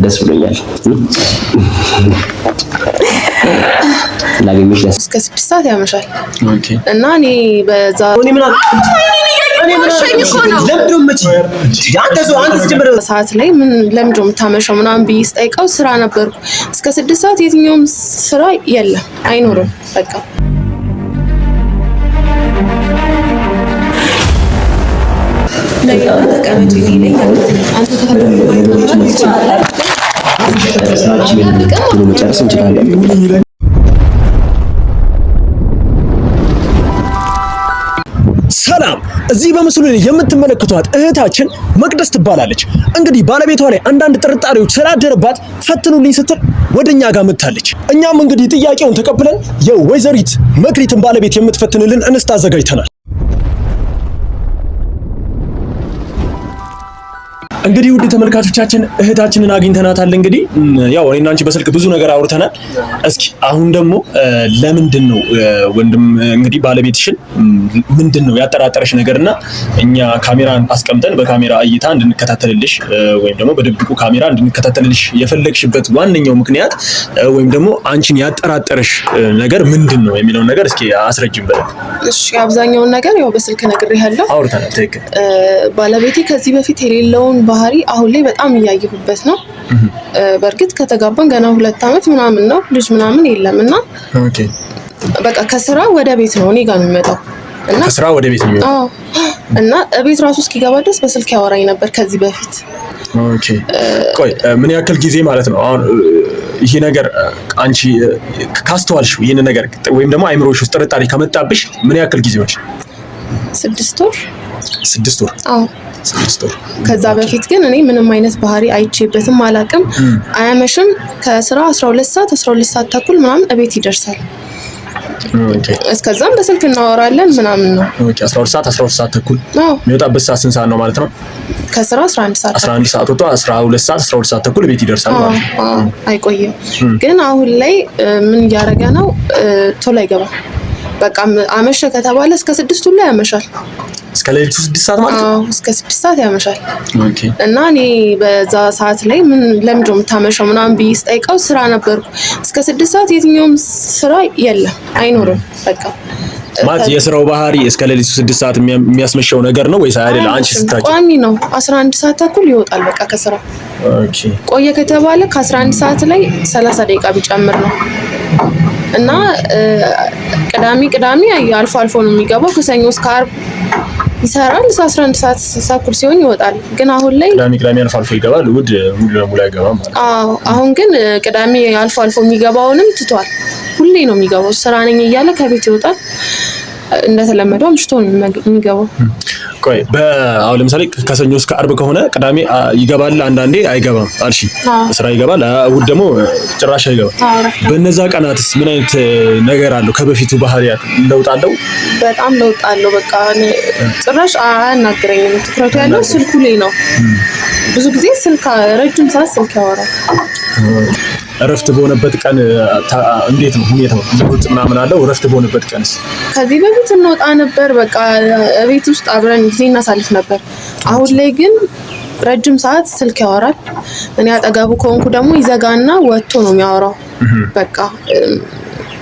ደስ ብሎኛል። ላገኝሽ እስከ 6 ሰዓት ያመሻል። ኦኬ እና እኔ በዛ ሰዓት ላይ ምን ለምንድን ነው የምታመሸው ምናምን ብዬ ስጠይቀው ስራ ነበርኩ እስከ 6 ሰዓት የትኛውም ስራ የለም አይኖርም በቃ ሰላም እዚህ በምስሉ ላይ የምትመለከቷት እህታችን መቅደስ ትባላለች። እንግዲህ ባለቤቷ ላይ አንዳንድ ጥርጣሬዎች ስላደረባት ፈትኑልኝ ስትል ወደኛ ጋር መጥታለች። እኛም እንግዲህ ጥያቄውን ተቀብለን የወይዘሪት መክሊትን ባለቤት የምትፈትንልን እንስት አዘጋጅተናል። እንግዲህ ውድ ተመልካቾቻችን እህታችንን አግኝተናታል። እንግዲህ ያው እኔና አንቺ በስልክ ብዙ ነገር አውርተናል። እስኪ አሁን ደግሞ ለምንድነው ወንድም እንግዲህ ባለቤትሽን ምንድነው ያጠራጠረሽ ነገርና እኛ ካሜራን አስቀምጠን በካሜራ እይታ እንድንከታተልልሽ ወይም ደግሞ በድብቁ ካሜራ እንድንከታተልልሽ የፈለግሽበት ዋነኛው ምክንያት ወይም ደግሞ አንቺን ያጠራጠረሽ ነገር ምንድነው የሚለውን ነገር እስኪ አስረጅም በል። እሺ አብዛኛውን ነገር ያው በስልክ ነግሬሃለሁ። አውርተናል። ትክክል። ባለቤቴ ከዚህ በፊት የሌለውን ባህሪ አሁን ላይ በጣም እያየሁበት ነው። በርግጥ ከተጋባን ገና 2 አመት ምናምን ነው ልጅ ምናምን የለምና ኦኬ በቃ ከስራ ወደ ቤት ነው እኔ ጋር የሚመጣው እና ከስራ ወደ ቤት ነው እና ቤት ራሱ እስኪገባ ድረስ በስልክ ያወራኝ ነበር ከዚህ በፊት። ኦኬ ቆይ ምን ያክል ጊዜ ማለት ነው አሁን ይሄ ነገር አንቺ ካስተዋልሽው ይሄን ነገር ወይም ደግሞ አይምሮሽ ውስጥ ጥርጣሬ ከመጣብሽ ምን ያክል ጊዜ ሆነሽ? 6 ወር 6 ወር። አዎ 6 ወር። ከዛ በፊት ግን እኔ ምንም አይነት ባህሪ አይቼበትም አላቅም። አያመሽም ከስራ 12 ሰዓት ተኩል ምናምን እቤት ይደርሳል። ኦኬ እስከዛም በስልክ እናወራለን ምናምን ነው። ኦኬ 12 ሰዓት ተኩል የሚወጣበት ሰዓት ስንት ሰዓት ነው ማለት ነው? ከስራ 11 ሰዓት ወጥቶ 12 ሰዓት ተኩል ቤት ይደርሳል ማለት ነው። አይቆይም። ግን አሁን ላይ ምን እያደረገ ነው? ቶሎ አይገባም። በቃ አመሸ ከተባለ እስከ 6 ሁሉ ያመሻል። እስከ ሌሊቱ 6 ሰዓት ማለት ነው? እስከ 6 ሰዓት ያመሻል። ኦኬ እና እኔ በዛ ሰዓት ላይ ምን ለምንድን ነው የምታመሸው ምናምን ብዬ ስጠይቀው ስራ ነበርኩ እስከ 6 ሰዓት የትኛውም ስራ የለም አይኖርም በቃ ማለት የስራው ባህሪ እስከ ሌሊቱ 6 ሰዓት የሚያስመሸው ነገር ነው ወይስ አይደለም? አንቺ ስታቂ ቋሚ ነው 11 ሰዓት ተኩል ይወጣል በቃ ከስራ። ኦኬ ቆየ ከተባለ ከ11 ሰዓት ላይ 30 ደቂቃ ቢጨምር ነው። እና ቅዳሜ አልፎ ነው የሚገባው። ከሰኞ እስከ ዓርብ ይሰራል። 11 ሰዓት ተኩል ሲሆን ይወጣል። ግን አሁን ላይ ቅዳሜ አልፎ ይገባል። እሑድ ሙሉ ለሙሉ አይገባም ማለት ነው። አሁን ግን ቅዳሜ አልፎ የሚገባውንም ትቷል። ሁሌ ነው የሚገባው። ስራ ነኝ እያለ ከቤት ይወጣል። እንደተለመደው አምሽቶ ነው የሚገባው። ቆይ አሁን ለምሳሌ ከሰኞ እስከ ዓርብ ከሆነ ቅዳሜ ይገባል፣ አንዳንዴ አይገባም አልሽ። ስራ ይገባል፣ እሑድ ደግሞ ጭራሽ አይገባም። በእነዛ ቀናትስ ምን አይነት ነገር አለው? ከበፊቱ ባህሪያት ለውጥ አለው? በጣም ለውጥ አለው። በቃ ጭራሽ አያናግረኝም። ትኩረቱ ያለው ስልኩ ላይ ነው። ብዙ ጊዜ ረጅም ሰዓት ስልክ ያወራል። እረፍት በሆነበት ቀን እንዴት ነው ሁኔታው? ለውጥ ምናምን አለው? እረፍት በሆነበት ቀንስ? ከዚህ በፊት እንወጣ ነበር። በቃ ቤት ውስጥ አብረን ጊዜ እናሳልፍ ነበር። አሁን ላይ ግን ረጅም ሰዓት ስልክ ያወራል። እኔ አጠገቡ ከሆንኩ ደግሞ ይዘጋና ወጥቶ ነው የሚያወራው። በቃ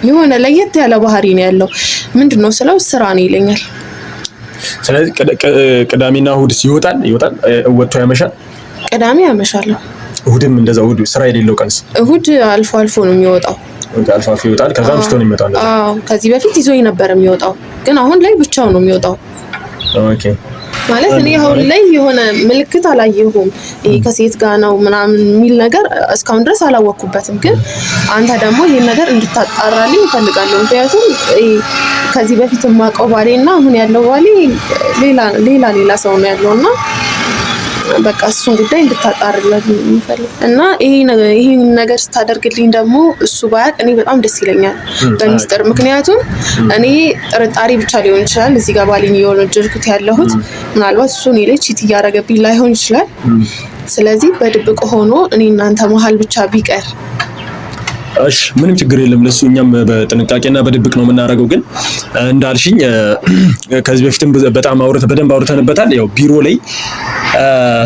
የሆነ ለየት ያለ ባህሪ ነው ያለው። ምንድነው ስለው ስራ ነው ይለኛል። ስለዚህ ቅዳሜና እሑድ ይወጣል ወጥቶ ያመሻል። ቅዳሜ ያመሻለሁ። እሑድም እንደዛው። እሑድ ስራ የሌለው ቀንስ? እሑድ አልፎ ነው የሚወጣው። አልፎ ይወጣል። ከዛ ምሽቶ ነው የሚመጣው። ከዚህ በፊት ይዞኝ ነበር የሚወጣው፣ ግን አሁን ላይ ብቻው ነው የሚወጣው። ኦኬ ማለት እኔ አሁን ላይ የሆነ ምልክት አላየሁም። ይሄ ከሴት ጋር ነው ምናምን የሚል ነገር እስካሁን ድረስ አላወቅኩበትም። ግን አንተ ደግሞ ይሄን ነገር እንድታጣራልኝ እፈልጋለሁ። ምክንያቱም ከዚህ በፊት የማውቀው ባሌና አሁን ያለው ባሌ ሌላ ሰው ነው ያለውና በቃ እሱን ጉዳይ እንድታጣራልኝ እፈልጋለሁ። እና ይሄን ነገር ስታደርግልኝ ደግሞ እሱ ባያቅ እኔ በጣም ደስ ይለኛል በሚስጥር። ምክንያቱም እኔ ጥርጣሬ ብቻ ሊሆን ይችላል እዚህ ጋር ባሌን እየወነጀልኩት ያለሁት። ምናልባት እሱ እኔ ላይ ቺት እያደረገብኝ ላይሆን ይችላል። ስለዚህ በድብቅ ሆኖ እኔ እናንተ መሀል ብቻ ቢቀር እሺ ምንም ችግር የለም ለሱ እኛም በጥንቃቄና በድብቅ ነው የምናደርገው። ግን እንዳልሽኝ ከዚህ በፊትም በደንብ አውርተንበታል። ያው ቢሮ ላይ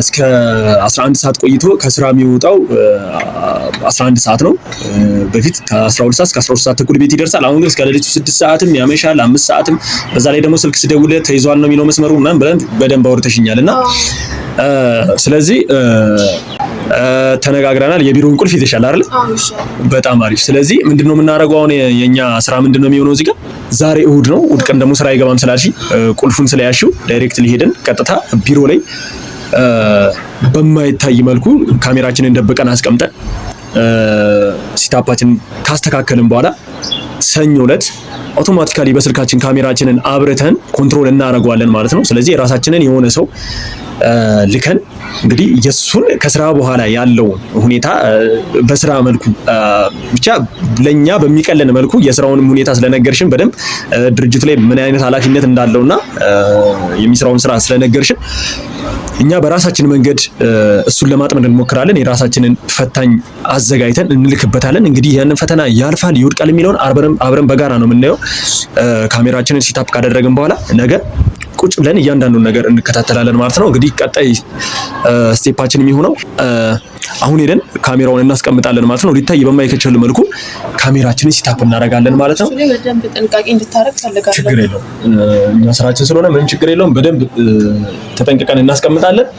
እስከ 11 ሰዓት ቆይቶ ከስራ የሚወጣው 11 ሰዓት ነው። በፊት ከ12 ሰዓት እስከ 12 ሰዓት ተኩል ቤት ይደርሳል። አሁን ግን እስከ ሌሊቱ 6 ሰዓትም ያመሻል፣ 5 ሰዓትም። በዛ ላይ ደግሞ ስልክ ስደውልለት ተይዟል ነው የሚለው መስመሩ ምናምን ብለን በደንብ አውርተሽኛልና ስለዚህ ተነጋግረናል። የቢሮውን ቁልፍ ይዘሻል አይደል? በጣም አሪፍ። ስለዚህ ምንድነው የምናደርገው አሁን የኛ ስራ ምንድነው የሚሆነው እዚህ ጋር ዛሬ እሁድ ነው። እሁድ ቀን ደግሞ ስራ አይገባም ስላልሽ ቁልፉን ስለያሽው ዳይሬክት ሊሄድን ቀጥታ ቢሮ ላይ በማይታይ መልኩ ካሜራችንን ደብቀን አስቀምጠን ሲታፓችን ካስተካከልን በኋላ ሰኞ ዕለት አውቶማቲካሊ በስልካችን ካሜራችንን አብርተን ኮንትሮል እናደርገዋለን ማለት ነው። ስለዚህ የራሳችንን የሆነ ሰው ልከን እንግዲህ የሱን ከስራ በኋላ ያለው ሁኔታ በስራ መልኩ ብቻ ለኛ በሚቀለን መልኩ የስራውን ሁኔታ ስለነገርሽን በደንብ ድርጅቱ ላይ ምን አይነት ኃላፊነት እንዳለውና የሚሰራውን ስራ ስለነገርሽን እኛ በራሳችን መንገድ እሱን ለማጥመድ እንሞክራለን። የራሳችንን ፈታኝ አዘጋጅተን እንልክበታለን። እንግዲህ ያንን ፈተና ያልፋል ይወድቃል የሚለውን አብረን በጋራ ነው የምናየው። ካሜራችንን ሲታፕ ካደረግን በኋላ ነገ ቁጭ ብለን እያንዳንዱን ነገር እንከታተላለን ማለት ነው። እንግዲህ ቀጣይ ስቴፓችን የሚሆነው አሁን ሄደን ካሜራውን እናስቀምጣለን ማለት ነው። ሊታይ በማይከችል መልኩ ካሜራችንን ሲታፕ እናደርጋለን ማለት ነው። በደንብ ጥንቃቄ እንድታረግ ፈልጋለሁ። ችግር የለውም እኛ ስራችን ስለሆነ ምንም ችግር የለውም። በደንብ ተጠንቅቀን እናስቀምጣለን።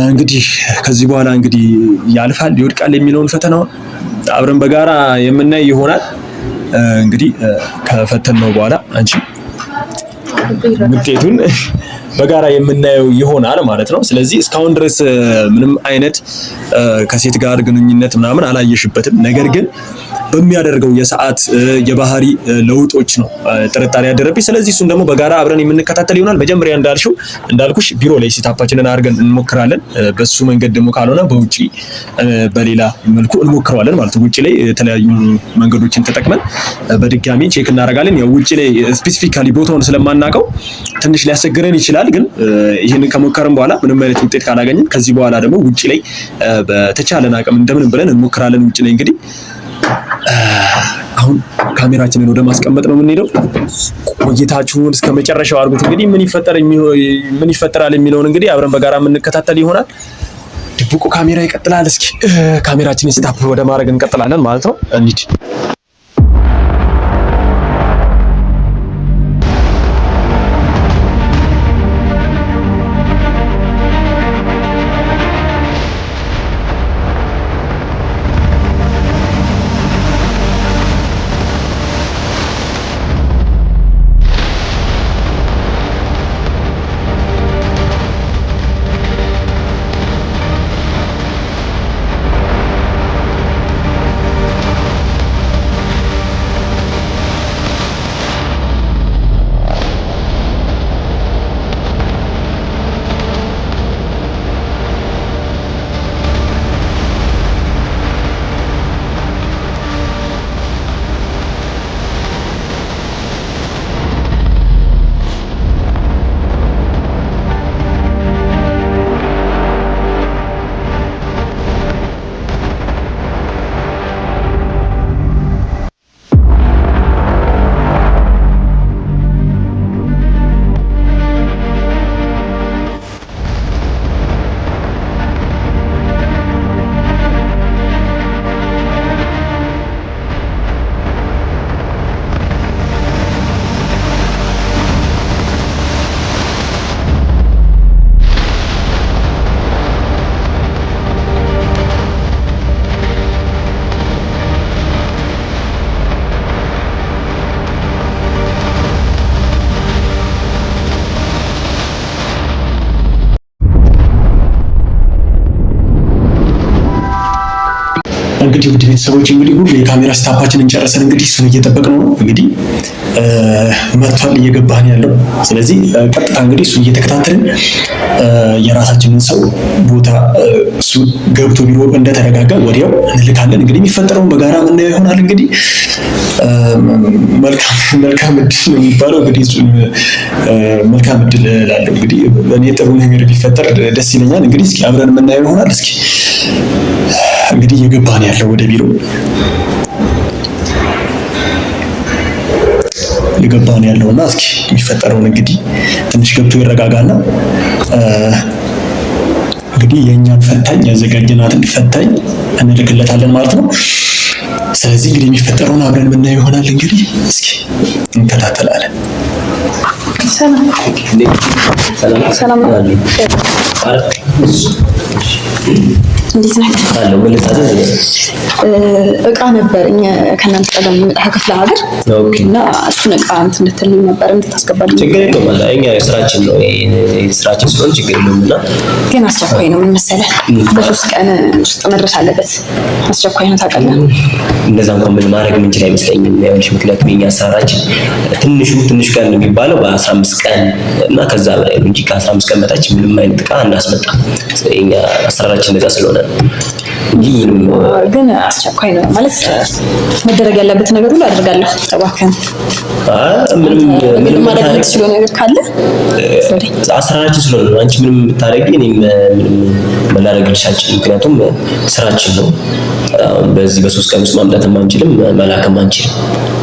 እንግዲህ ከዚህ በኋላ እንግዲህ ያልፋል ይወድቃል የሚለውን ፈተናውን አብረን በጋራ የምናይ ይሆናል። እንግዲህ ከፈተን ነው በኋላ አንቺ ውጤቱን በጋራ የምናየው ይሆናል ማለት ነው። ስለዚህ እስካሁን ድረስ ምንም አይነት ከሴት ጋር ግንኙነት ምናምን አላየሽበትም። ነገር ግን በሚያደርገው የሰዓት የባህሪ ለውጦች ነው ጥርጣሬ ያደረብኝ። ስለዚህ እሱን ደግሞ በጋራ አብረን የምንከታተል ይሆናል። መጀመሪያ እንዳልኩሽ ቢሮ ላይ ሲታፓችንን አድርገን እንሞክራለን። በሱ መንገድ ደግሞ ካልሆነ በውጪ በሌላ መልኩ እንሞክረዋለን ማለት ነው። ውጪ ላይ የተለያዩ መንገዶችን ተጠቅመን በድጋሚ ቼክ እናደርጋለን። ያው ውጪ ላይ ስፔሲፊካሊ ቦታውን ስለማናውቀው ትንሽ ሊያስቸግረን ይችላል። ግን ይህንን ከሞከርን በኋላ ምንም አይነት ውጤት ካላገኘን ከዚህ በኋላ ደግሞ ውጪ ላይ በተቻለን አቅም እንደምንም ብለን እንሞክራለን። ውጪ ላይ እንግዲህ አሁን ካሜራችንን ወደ ማስቀመጥ ነው የምንሄደው። ቆይታችሁን እስከ መጨረሻው አድርጉት። እንግዲህ ምን ይፈጠራል የሚለውን እንግዲህ አብረን በጋራ የምንከታተል ይሆናል። ድብቁ ካሜራ ይቀጥላል። እስኪ ካሜራችንን ስታፕ ወደ ማድረግ እንቀጥላለን ማለት ነው። እንሂድ። እንግዲህ ውድ ቤተሰቦች እንግዲህ ሁሉ የካሜራ ስታፓችንን ጨርሰን እንግዲህ እሱን እየጠበቅነው ነው። እንግዲህ መጥቷል፣ እየገባን ያለው። ስለዚህ ቀጥታ እንግዲህ እሱን እየተከታተልን የራሳችንን ሰው ቦታ እሱ ገብቶ ቢሮ እንደተረጋጋ ወዲያው እንልካለን። እንግዲህ የሚፈጠረውን በጋራ ምናየው ይሆናል። እንግዲህ መልካም እድል ነው የሚባለው። እንግዲህ እሱን መልካም እድል እላለሁ። እንግዲህ እኔ ጥሩ ነገር ቢፈጠር ደስ ይለኛል። እንግዲህ እስኪ አብረን የምናየው ይሆናል። እስኪ እንግዲህ እየገባን ያለው ወደ ቢሮ እየገባ ነው ያለውና እስኪ የሚፈጠረውን እንግዲህ ትንሽ ገብቶ ይረጋጋና እንግዲህ የእኛን ፈታኝ ያዘጋጀናትን ፈታኝ እንልክለታለን ማለት ነው። ስለዚህ እንግዲህ የሚፈጠረውን አብረን የምናየው ይሆናል። እንግዲህ እስኪ እንከታተላለን። ሰላም እንዴት ነህ? አለው ምን ልታዘዝ? እቃ ነበርኝ ከእናንተ ጋር የሚመጣ ከክፍለ ሀገር እና እሱን እቃ እንድትልኝ ነበር እንድታስገባልኝ። ችግር የለውም አለ እኛ ስራችን ነው ስራችን ስለሆነ ችግር የለውም። እና ግን አስቸኳይ ነው ምን መሰለህ፣ በ3 ቀን ውስጥ መድረስ አለበት። አስቸኳይ ነው ታውቃለህ። እንደዛ እንኳን ምን ማድረግ የምንችል አይመስለኝም። ያውልሽ ምክንያቱም የኛ አሰራራችን ትንሽ ቀን የሚባለው በ15 ቀን እና ከዛ በላይ ነው እንጂ ከ15 ቀን በታች ምንም አይነት እቃ እናስመጣም። የኛ አሰራራችን እንደዛ ስለሆነ እንጂ ምንም ግን አስቸኳይ ነው ማለት መደረግ ያለበት ነገር ሁሉ አድርጋለሁ። ተባከን ምንም ማድረግ የምትችለው ነገር ካለ አሰራራችን ስለሆነ ነው። አንቺ ምንም ብታረጊ እኔም ምንም መላረግልሽ አልችልም። ምክንያቱም ስራችን ነው። በዚህ በ3 ቀን ውስጥ ማምጣትም አንችልም መላክም አንችልም።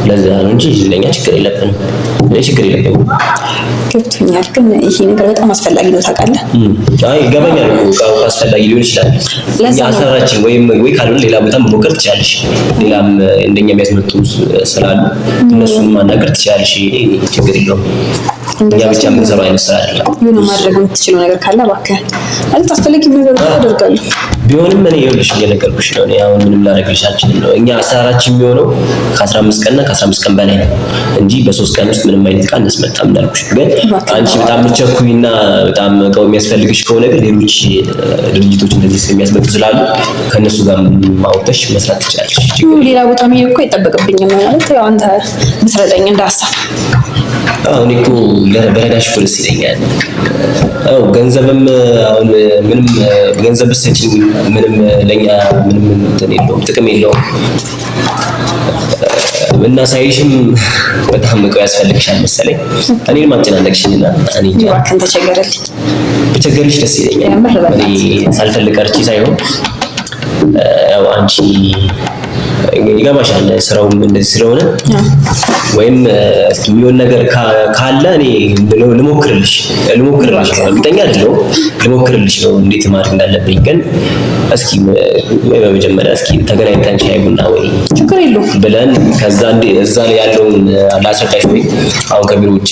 ለዛ ነው እንጂ ለኛ ችግር የለብንም። ችግር የለብንም። ገብቶኛል። ግን ይሄ ነገር በጣም አስፈላጊ ነው ታውቃለህ። አይ ገባኛል እኮ አስፈላጊ ሊሆን ይችላል። እኛ አሰራራችን ወይ ካልሆነ ሌላ ቦታ መሞከር ትችላለሽ። ሌላም እንደኛ የሚያስመጡ ስላሉ እነሱን ማናገር ትችላለሽ። ችግር የለውም። እኛ ብቻ የምንሰራው አይነት ስራ አይደለም። የሆነ ማድረግ የምትችለው ነገር ካለ እባክህ ማለት አስፈላጊ ነገር አደርጋለሁ። ቢሆንም እኔ ይኸውልሽ እየነገርኩሽ ነው። እኔ አሁን ምንም ላደርግልሽ አልችልም ነው። እኛ አሰራራችን የሚሆነው ከ15 ቀንና ከ15 ቀን በላይ ነው እንጂ በ3 ቀን ውስጥ ምንም አይነት እቃ እናስመጣም እንዳልኩሽ። ግን አንቺ በጣም ምትቸኩይና በጣም እቃው የሚያስፈልግሽ ከሆነ ግን ሌሎች ድርጅቶች እንደዚህ ስለሚያስመጡ ስላሉ ከነሱ ጋር ማውጣሽ መስራት ትችላለሽ። ሌላ ቦታ መሄድ እኮ አይጠበቅብኝም ማለት ያው አንተ ምትረዳኝ እንደ ሀሳብ። አሁን እኮ በረዳሽ እኮ ደስ ይለኛል። አው ገንዘብም አሁን ምንም ገንዘብ ብትሰጪኝ ምንም ለኛ ምንም እንትን የለውም ጥቅም የለውም። እና ሳይሽም በጣም እኮ ያስፈልግሻል መሰለኝ። እኔን ማጨናነቅሽኝና እኔ እባክህን ተቸገረልኝ። ብቸገርልሽ ደስ ይለኛል። እኔ ሳልፈልግ ቀርቼ ሳይሆን ያው አንቺ ይገባሻል ስራውም እንደዚህ ስለሆነ ወይም እስኪ የሚሆን ነገር ካለ እኔ ልሞክርልሽ እርግጠኛ አይደለሁም። ልሞክርልሽ ነው እንዴት ማድረግ እንዳለብኝ። ግን እስኪ በመጀመሪያ እስኪ ተገናኝተን ሻይ ቡና ወይ ችግር የለውም ብለን ከዛ እዛ ላይ ያለውን ላስረዳሽ ወይ አሁን ከቢሮ ውጭ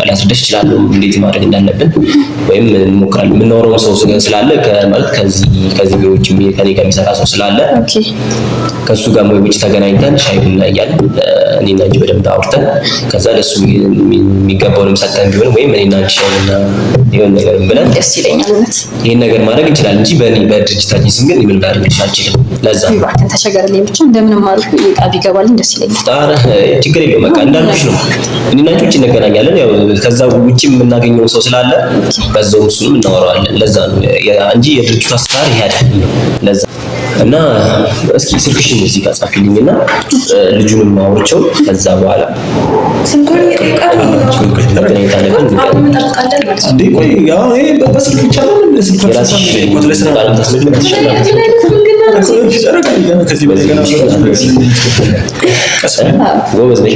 ላስረዳሽ እችላለሁ እንዴት ማድረግ እንዳለብን ወይም እንሞክራለን። የምናወራው ሰው ስላለ ማለት ከዚህ ቢሮ ውጭ ከኔ ጋር የሚሰራ ሰው ስላለ ከሱ ጋር ወይ ውጭ ተገናኝተን ሻይ ቡና እያልን እኔና አንቺ በደንብ አውርተን ከዛ ለሱ የሚገባውንም ሰጥተን ቢሆን ወይም እኔና አንቺ ሻይና የሆነ ነገር ብለን ደስ ይለኛል። እውነት ይሄን ነገር ማድረግ እንችላለን እንጂ በድርጅታችን ስም ግን ምንም ላደርግልሽ አልችልም። ለዛ እባክህን ተቸገረልኝ ብቻ እንደምንም አድርጎ እቃ ቢገባልኝ ደስ ይለኛል። ኧረ ችግር የለውም። በቃ እንዳልኩሽ ነው። እኔና አንቺ ውጭ እንገናኛለን። ያው ከዛ ውጭ የምናገኘው ሰው ስላለ በዛው እሱንም እናወራዋለን። ለዛ ነው እንጂ የድርጅቱ አሰራር ይሄ አይደለም። ለዛ እና እስኪ ስልክሽን እዚህ ጋር ጻፊልኝና ልጁንም አውርቼው ከዛ በኋላ ስንቆይ ይቀርቃል እንዴ ቆይ ያው ይሄ በስልክ ብቻ ነው ስልክ የራስሽ ቃልም ታስመልክልሽ ጎበዝ ነሽ።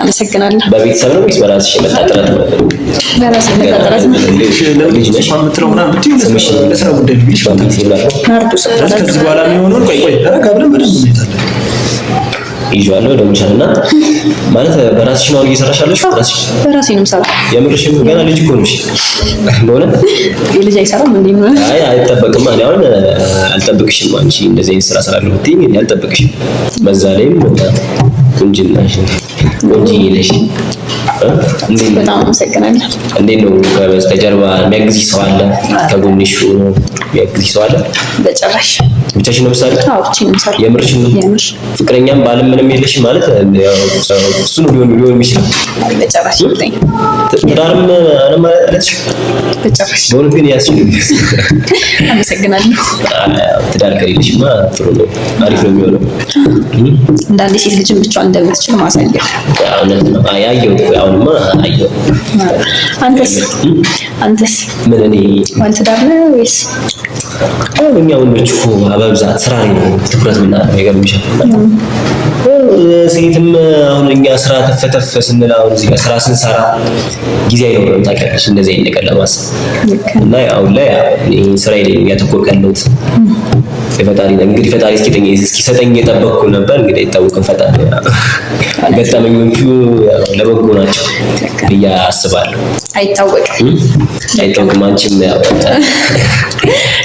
አመሰግናለሁ። በቤተሰብ ነው ወይስ በራስሽ የመጣ ጥረት ነው? በራሴ የመጣ ጥረት ነው። ልጅ ነሽ? ለስራ ጉዳይ ልጅ ከዚህ በኋላ የሚሆነውን ቆይ ረጋ ብለን በደንብ እንሄዳለን። ይዤዋለሁ ደውልሻልና ማለት በራስሽ ነው እየሰራሽ ያለሽ? በራሴ ነው የምሰራው። የምርሽም ገና ልጅ እኮ ነሽ። በእውነት የልጅ አይሰራም እንዴ? አይ አይጠበቅም። እኔ አሁን አልጠብቅሽም። አንቺ እንደዚህ አይነት ስራ ስራለሁ ብትይኝ እኔ አልጠብቅሽም። በዛ ላይም ቁንጅናሽ ቆንጆዬ ነሽ። በጣም አመሰግናለሁ። እንዴት ነው ከበስተጀርባ የሚያግዝሽ ሰው አለ? ከጎንሽ ሆኖ የሚያግዝሽ ሰው አለ? በጭራሽ ብቻሽን ነው የምትሰሪው? አዎ ብቻዬን ነው የምሰራው። የምርሽን ነው? ፍቅረኛም ባልም ምንም የለሽም ማለት ያው እሱ ነው ሊሆን የሚችለው? በጭራሽ የለኝም። ትዳርም ማለት በጭራሽ በእውነት ግን ያስችልም። አመሰግናለሁ። ትዳር ከሌለሽማ ጥሩ ነው፣ አሪፍ ነው የሚሆነው። አንዳንዴ ሴት ልጅን ብቻዋን እንደምትችል ማሳየት እውነት ነው። አየሁት እኮ አሁንማ አየሁ። አንተስ ምን እኔ ባለትዳር ነህ ወይስ? እኛ ወንዶች እኮ በብዛት ስራ ላይ ነው ትኩረት የምናደርገው። ይገርምሻል። ሴትም አሁን እኛ ስራ ተፈተፈ ስንል አሁን እዚህ ጋር ስራ ስንሰራ ጊዜ አይኖርም ታውቂያለሽ፣ እንደዚህ አይነት ነገር ለማሰብ እና አሁን ላይ ስራ ላይ ያተኮርኩ ያለሁት የፈጣሪ እንግዲህ ፈጣሪ እስኪሰጠኝ የጠበቅኩ ነበር። እንግዲህ አይታወቅም፣ ፈጣሪ ገጠመኞቹ ለበጎ ናቸው ብዬ አስባለሁ። አይታወቅም። አንቺም ያው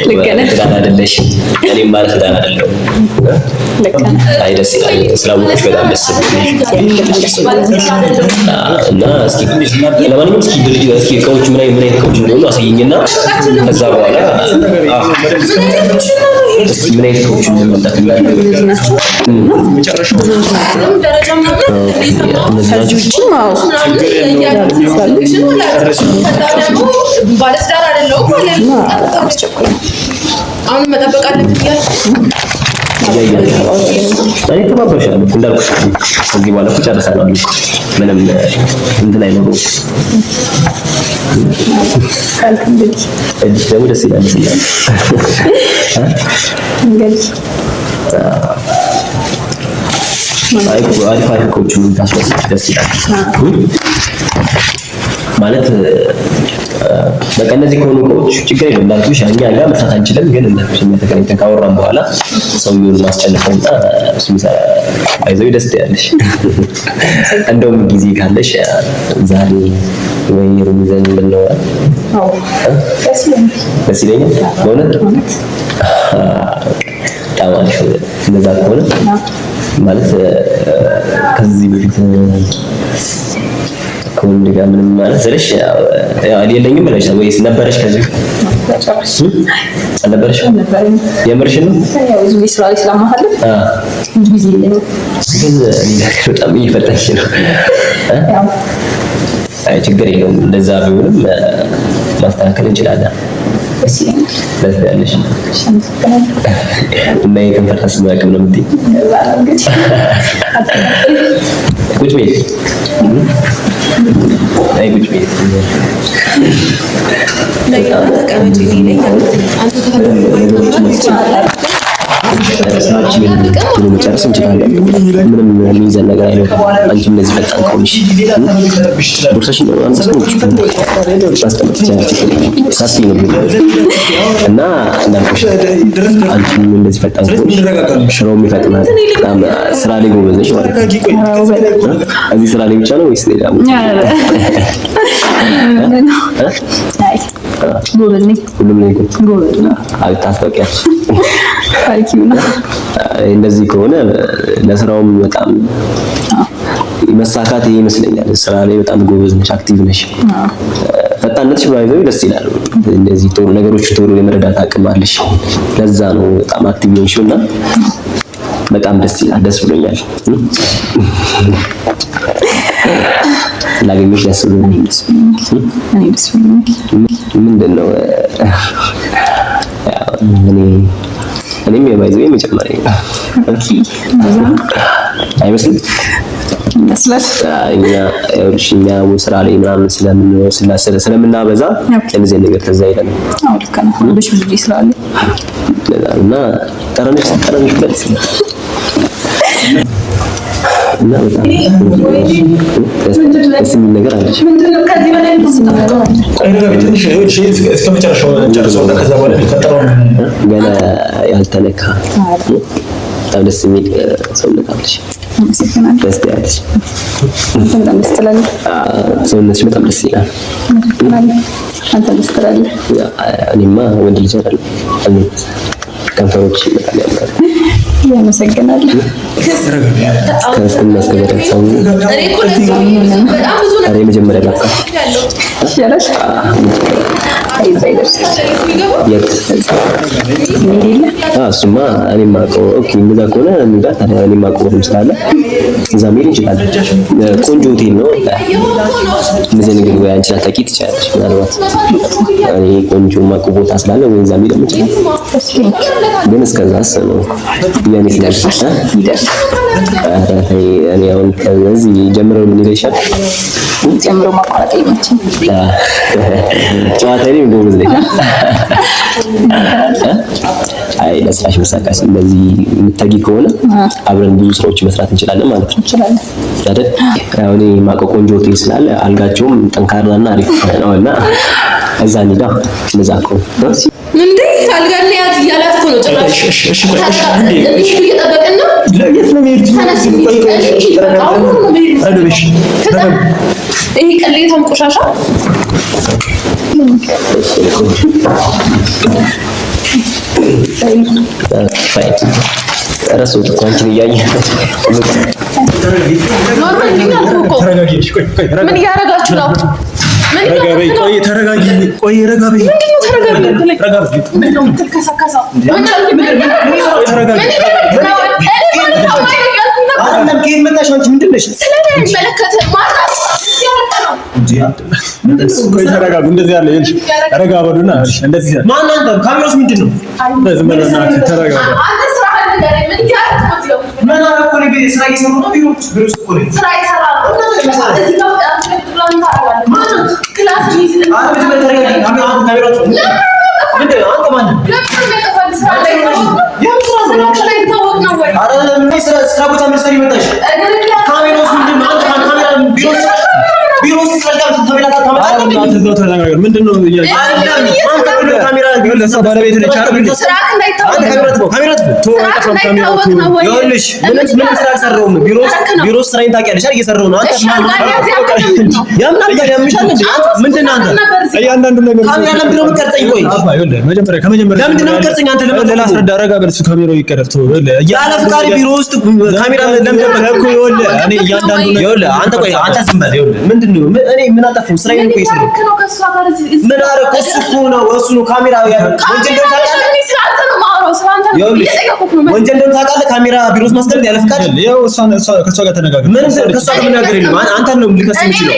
ልክ ነህ፣ ትዳር አይደለሽም፣ እኔም ማለት ትዳር አይደለሁም። ልክ ነህ። አይ ደስ ይላል፣ ስላወቅሽ በጣም ደስ ይላል። እና እስኪ ለማንኛውም እስኪ ድርጅት እስኪ እቃዎቹ ምን አይነት እቃዎች እንደሆኑ አሳይኝና ከዛ በኋላ ምን አይነት እቃዎች እንደሆኑ ታውቃለህ? ባለስዳር አይደለሁም ማለት ነው። አሁን መጠበቅ አለብኝ እኔ ተባባሻለሁ እንዳልኩሽ ከዚህ በኋላ ጨርሰናል። ምንም እንትን አይኖርም። እጅ ደግሞ ደስ ይላል አሪፍ እቃዎች ምን ታስወጣ ደስ ይላል ማለት በቃ እነዚህ ከሆኑ እቃዎች ችግር የለም። እንዳልኩሽ እኛ ጋር መስራት አንችልም፣ ግን እንዳልኩሽ እኛ ተገናኝተን ካወራን በኋላ ሰውዬውን ማስጨነቅና እሱ ይሰራ አይዘው ደስ ያለሽ እንደውም ጊዜ ካለሽ ዛሬ ወይ ሩሚዘን ብንለው ደስ ይለኛል በእውነት ታዋሽ እንደዛ ከሆነ ማለት ከዚህ በፊት ከወንድ ጋር ምንም ማለት ዘለሽ ያው የለኝም ብለሽ ወይስ ነበረሽ? ከዚህ አልነበረሽ? የምርሽ ነው? ያው ብዙ ስራ ላይ ስለማሳለፍ ብዙ ጊዜ የለኝም። ግን እኔ በጣም እየፈጠንሽ ነው። አይ ችግር የለውም። እንደዛ ቢሆንም ማስተካከል እንችላለን። ደስ ይለኛል። ደስ ያለሽ እና የከንፈር ተስማቅ ነው እንዴ? ቁጭ በይ አይ ቁጭ በይ ተቀመጪ ይለኛል። አንተ መጨረስ እንችላለን። ምንም የሚይዘን ነገር አይኖርም። አንቺ እንደዚህ ፈጣን ከሆንሽ ቦርሳሽን ሳስቲ ነው እና እንዳልኩሽ አንቺም እንደዚህ ፈጣን ከሆንሽ ስራውም ይፈጥናል። በጣም ስራ ላይ ጎበዝ ነሽ ማለት ነው። እዚህ ስራ ላይ ብቻ ነው ወይስ ሌላ? ሁሉም ላይ ጎበዝ ነው። ታስታውቂያለሽ። እንደዚህ ከሆነ ለስራውም በጣም መሳካት ይመስለኛል። ስራ ላይ በጣም ጎበዝ ነሽ፣ አክቲቭ ነሽ። ፈጣንነትሽ ባይዘው ደስ ይላል። እንደዚህ ቶሎ ነገሮች ቶሎ የመረዳት አቅም አለሽ። ለዛ ነው በጣም አክቲቭ ነሽ እና በጣም ደስ ይላል። ደስ ብሎኛል። ላገኘሽ ደስ ብሎኛል። ምንድነው እኔም የባይዘው የመጀመሪያ አይመስልም? እኛ ስራ ላይ ምናምን ስለምናበዛ እንደዚህ ነገር ተዛ ይላል። አዎ ልክ ነው። ብዙ ጊዜ ስላለ እና ጠረንሽ ደስ ይላል እና በጣም ደስ የሚል ነገር አለሽ። ገና ያልተነካ በጣም ደስ የሚል ሰውነት አለሽ። ደስ ያለሽ ሰውነትሽ በጣም ደስ ይላል። እኔማ ወንድ ልጅ አይደለም። ከንፈሮች በጣም ያምራሉ። ያመሰግናል። ከስም ማስገበረት ሰው መጀመሪያ ላጣ ይሻላል። እሱማ እኔም አውቀው ኦኬ። እንደዛ ከሆነ እንጃ ታዲያ እኔም አውቀው ስላለ እዛ መሄድ እንችላለን። ቆንጆ ሆቴል ነው። እንደዚህ ነገር ወይ አንቺ ላታውቂ ትችያለሽ። ምናልባት እኔ ቆንጆ የማውቀው ቦታ ስላለ ወይ እዛ መሄድ እንችላለን። ግን እስከዛስ ነው ያኔ ስለዚህ እኔ አሁን ከዚህ ጀምረው ምን ይለሻል? ጀምረው ማቋረጥ ይመችኝ። ጨዋታ ላይ ጎበዝ ነኝ። አይ ለስራሽ መሳካት እንደዚህ የምትተጊ ከሆነ አብረን ብዙ ስራዎች መስራት እንችላለን ማለት ነው አይደል? ያው እኔ የማውቀው ቆንጆ ሆቴል ስላለ አልጋቸውም ጠንካራና አሪፍ ነውና እዛ እንሂዳ። እንደዛ እኮ እንዴ አልጋና ያዝ እያላት እኮ ነው ጭራሽ። እሺ እንዴ እየጠበቅን ነው። ለየት ነው የሚሄድ ይሄ ቅሌታም ቆሻሻ ረሱት ቋንጭን እያየ ምን እያደረጋችሁ ነው? ተረጋጊ። እንደዚህ ያለ ይልሽ ረጋ በሉና እንደዚህ ማን አንተ ካሜራስ ምንድነው? ምን አረኩ ነው? ስራ እየሰሩ ነው። ቢሮ ውስጥ እኮ ነው ስራ እየሰራ ነው። እዚህ ጋር ፕላን ታደርጋለህ ማለት ነው። ክላስ ይይዝ አንተ በተረጋጋ ካሜራው ምንድን ነው? አንተ ማን ስራ ቦታ መሰሪ መጣሽ። ካሜራው ምንድን ነው? አንተ ካሜራ ቢሮ ውስጥ ስለጋር ተመጣጣኝ ምንድን ነው? ካሜራ ለሳ ባለቤት ነች አይደል? ይኸውልሽ ምንም ስራ አልሰራሁም። ቢሮ ውስጥ ስራዬን ታውቂያለሽ አይደል? እየሰራሁ ነው። አንተ ያምናል ጋር ያምሻል እንዴ? ምንድን ነው አንተ እያንዳንዱ ነገር ካሜራ ለምንድን ነው የምትቀርጸኝ? ቆይ መጀመሪያ ከመጀመሪያ ለምንድን ነው የምትቀርጸኝ? አንተ ለምን ላስረዳ ረጋ በል። እሱ ካሜራው ይቀረጽ ተው። ያለ ፍቃድ ቢሮ ውስጥ ካሜራ ለምን እኮ ይኸውልህ እኔ እያንዳንዱ ነገር ይኸውልህ አንተ ቆይ አንተ ዝም በል። ይኸውልህ ምንድን ነው እኔ ምን አጠፋሁ? ስራዬን እኮ ይሰራሁ ምን አደረኩ? እሱ እኮ ነው እሱ ነው ካሜራ ወንጀል እንደሆነ ታውቃለህ። ወንጀል እንደሆነ ታውቃለህ። ካሜራ ቢሮ ውስጥ ማስቀመጥ ያለ ፍቃድ ያው ከእሷ ጋር ተነጋገር። ምንም ከእሷ ጋር መናገር የለም። አንተን ነው ልከስ የምችለው።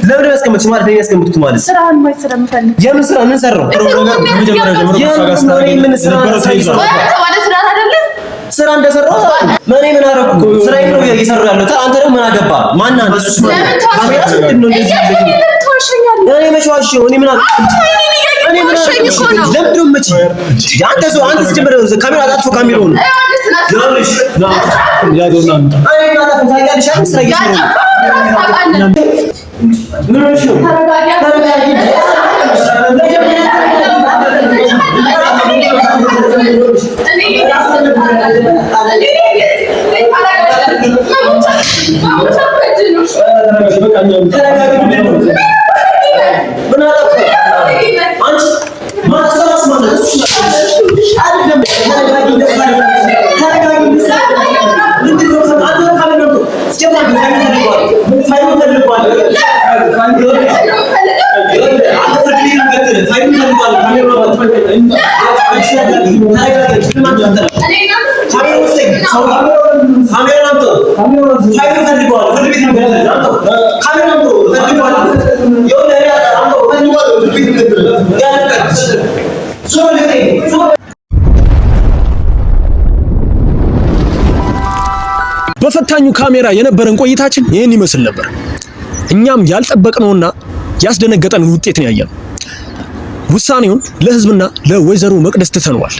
ለምን ያስቀመጥኩት ማለት ነው? ያስቀመጥኩት ማለት ስራህን ማየት ስለምፈልግ። የምን ስራ? ምን ሰራው? ከመጀመሪያ ጀምሮ ከእሷ ጋር ስራ እንደሰራው ማን ምን አደረኩ? ስራዬን ነው እየሰራሁ ያለሁት። አንተ ደግሞ ምን አገባ? ማን አንተ? ካሜራ ምንድን ነው እንደዚህ? እኔ መሽዋሽው እኔ ምን አደረኩ? እኔ ምን አደረኩ? ለምንድን ነው መች አንተ ሰው አንተ ስትጀምር ካሜራ አጣጥፎ ካሜራውን ያለሽ ና ያዶና እኔ ምን አጣጥፎ ታያለሽ? ስራ እየሰራሁ ምን ነው ተረጋጋ። በፈታኙ ካሜራ የነበረን ቆይታችን ይህን ይመስል ነበር። እኛም ያልጠበቅነውና ያስደነገጠንን ውጤት ነው ያየነው። ውሳኔውን ለህዝብና ለወይዘሮ መቅደስ ትተነዋል።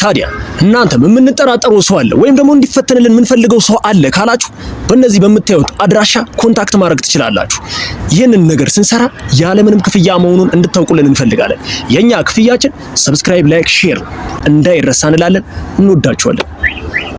ታዲያ እናንተም የምንጠራጠረው ሰው አለ ወይም ደግሞ እንዲፈተንልን የምንፈልገው ሰው አለ ካላችሁ በእነዚህ በምታዩት አድራሻ ኮንታክት ማድረግ ትችላላችሁ። ይህንን ነገር ስንሰራ ያለምንም ክፍያ መሆኑን እንድታውቁልን እንፈልጋለን። የኛ ክፍያችን ሰብስክራይብ፣ ላይክ፣ ሼር እንዳይረሳ እንላለን። እንወዳችኋለን።